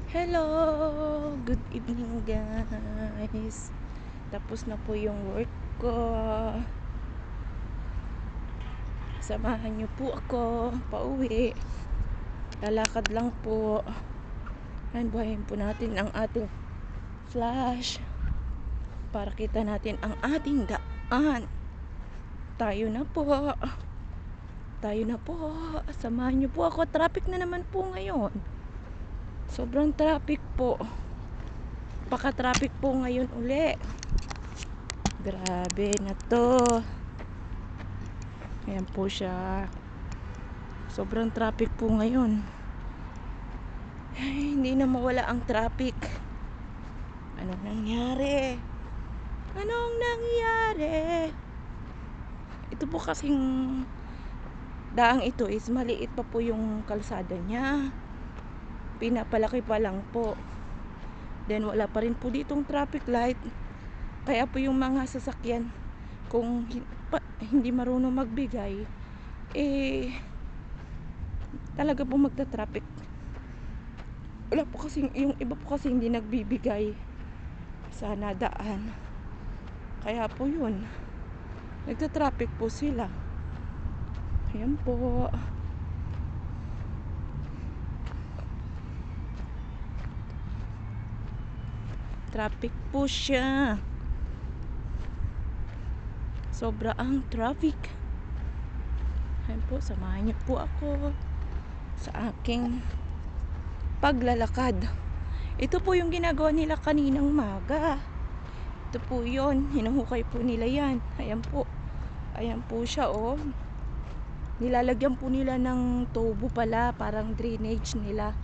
Hello! Good evening guys. Tapos na po yung work ko. Samahan niyo po ako pauwi. Lalakad lang po. Ayan, buhayin po natin ang ating flash para kita natin ang ating daan. Tayo na po. Tayo na po. Samahan niyo po ako. Traffic na naman po ngayon. Sobrang traffic po. Paka-traffic po ngayon uli. Grabe na to. Ayan po siya. Sobrang traffic po ngayon. Ay, hindi na mawala ang traffic. Anong nangyari? Anong nangyari? Ito po kasing daang ito is maliit pa po yung kalsada niya. Pinapalaki pa lang po. Then wala pa rin po ditong traffic light. Kaya po yung mga sasakyan kung hindi marunong magbigay, talaga po magta-traffic. Wala po kasi, yung iba po kasi hindi nagbibigay sa nadaan. Kaya po yun, nagta-traffic po sila. Ayan po. Traffic po siya. Sobra ang traffic. Ayan po, samahan niyo po ako sa aking paglalakad. Ito po yung ginagawa nila kaninang umaga. Ito po yun, hinuhukay po nila yan. Ayan po. Ayan po siya, oh. Nilalagyan po nila ng tubo pala, parang drainage nila.